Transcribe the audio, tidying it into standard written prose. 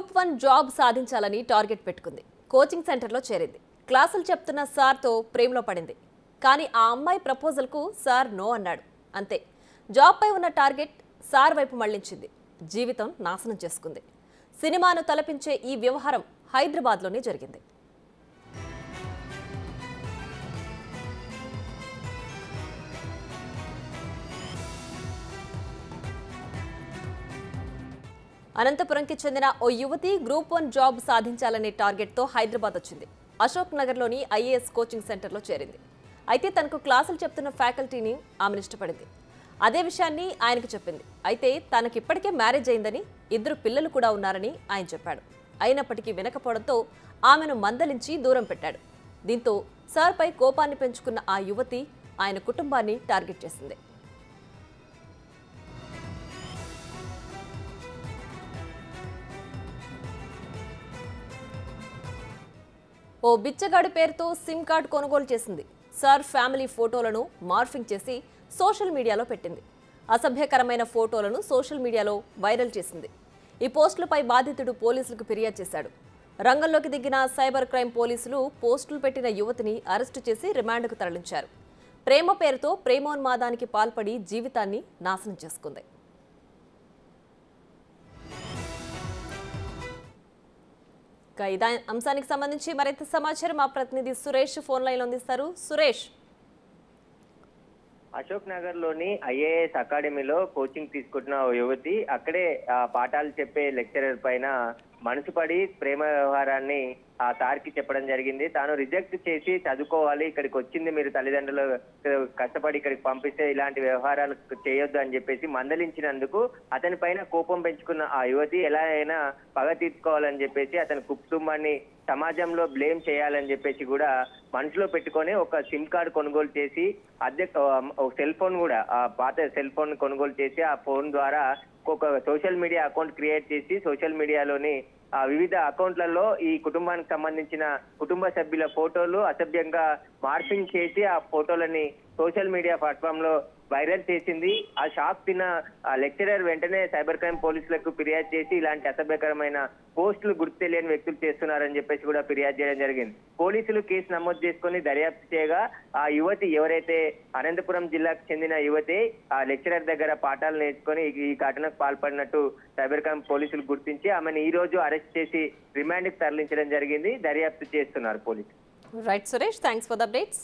Group 1 job సాధించాలని target పెట్టుకుంది. Coaching సెంటర్లో చేరింది. క్లాసులు చెప్తున్న సార్తో ప్రేమలో పడింది. కానీ ఆ అమ్మాయి ప్రపోజల్కు సార్ నో అన్నాడు. అంతే. జాబ్పై ఉన్న టార్గెట్ సార్ వైపు మళ్లించింది. జీవితం నాశనం చేసుకుంది. సినిమాను తలపించే ఈ వ్యవహారం హైదరాబాద్లోనే జరిగింది. అనంతపురంకి చెందిన ఓ యువతి గ్రూప్ 1 జాబ్ సాధించాలనే టార్గెట్తో హైదరాబాద్ వచ్చింది. అశోక్ నగర్లోని ఐఏఎస్ కోచింగ్ సెంటర్లో చేరింది. అయితే తనకు క్లాసులు చెప్తున్న ఫ్యాకల్టీని ఆమెను ఇష్టపడింది. అదే విషయాన్ని ఆయనకు చెప్పింది. అయితే తనకిప్పటికే మ్యారేజ్ అయిందని, 2 పిల్లలు కూడా ఉన్నారని ఆయన చెప్పాడు. అయినప్పటికీ వినకపోవడంతో ఆమెను మందలించి దూరం పెట్టాడు. దీంతో సార్పై కోపాన్ని పెంచుకున్న ఆ యువతి ఆయన కుటుంబాన్ని టార్గెట్ చేసింది. ఓ బిచ్చగాడి పేరుతో సిమ్ కార్డ్ కొనుగోలు చేసింది. సార్ ఫ్యామిలీ ఫోటోలను మార్ఫింగ్ చేసి సోషల్ మీడియాలో పెట్టింది. అసభ్యకరమైన ఫోటోలను సోషల్ మీడియాలో వైరల్ చేసింది. ఈ పోస్టులపై బాధితుడు పోలీసులకు ఫిర్యాదు చేశాడు. రంగంలోకి దిగిన సైబర్ క్రైమ్ పోలీసులు పోస్టులు పెట్టిన యువతిని అరెస్టు చేసి రిమాండ్కు తరలించారు. ప్రేమ పేరుతో ప్రేమోన్మాదానికి పాల్పడి జీవితాన్ని నాశనం చేసుకుంది. ఇదే అంశానికి సంబంధించి మరింత సమాచారం మా ప్రతినిధి సురేష్ ఫోన్ లైన్ అందిస్తారు. సురేష్, అశోక్ నగర్ లోని ఐఏఎస్ అకాడమీలో కోచింగ్ తీసుకుంటున్న ఓ యువతి అక్కడే పాఠాలు చెప్పే లెక్చరర్ పైన మనసు పడి ప్రేమ వ్యవహారాన్ని ఆ సార్కి చెప్పడం జరిగింది. తాను రిజెక్ట్ చేసి చదువుకోవాలి, ఇక్కడికి వచ్చింది మీరు తల్లిదండ్రులు కష్టపడి ఇక్కడికి పంపిస్తే ఇలాంటి వ్యవహారాలు చేయొద్దు అని చెప్పేసి మందలించినందుకు అతని పైన కోపం పెంచుకున్న ఆ యువతి ఎలా అయినా పగ తీర్చుకోవాలని చెప్పేసి అతని కుటుంబాన్ని సమాజంలో బ్లేమ్ చేయాలని చెప్పేసి కూడా మనసులో పెట్టుకొని ఒక సిమ్ కార్డు కొనుగోలు చేసి సెల్ ఫోన్ కూడా పాత సెల్ ఫోన్ కొనుగోలు చేసి ఆ ఫోన్ ద్వారా ఒక సోషల్ మీడియా అకౌంట్ క్రియేట్ చేసి సోషల్ మీడియాలోని వివిధ అకౌంట్లలో ఈ కుటుంబానికి సంబంధించిన కుటుంబ సభ్యుల ఫోటోలు అసభ్యంగా మార్ఫింగ్ చేసి ఆ ఫోటోలని సోషల్ మీడియా ప్లాట్ఫామ్ లో వైరల్ చేసింది. ఆ షాక్ తిన్న లెక్చరర్ వెంటనే సైబర్ క్రైమ్ పోలీసులకు ఫిర్యాదు చేసి ఇలాంటి అసభ్యకరమైన పోస్టులు గుర్తు తెలియని వ్యక్తులు చేస్తున్నారని చెప్పేసి కూడా ఫిర్యాదు చేయడం జరిగింది. పోలీసులు కేసు నమోదు చేసుకుని దర్యాప్తు చేయగా ఆ యువతి ఎవరైతే అనంతపురం జిల్లాకు చెందిన యువతి ఆ లెక్చరర్ దగ్గర పాఠాలు నేర్చుకొని ఈ ఘటనకు పాల్పడినట్టు సైబర్ క్రైమ్ పోలీసులు గుర్తించి ఆమెను ఈ రోజు అరెస్ట్ చేసి రిమాండ్కి తరలించడం జరిగింది. దర్యాప్తు చేస్తున్నారు పోలీసులు. Right Suresh, thanks for the updates.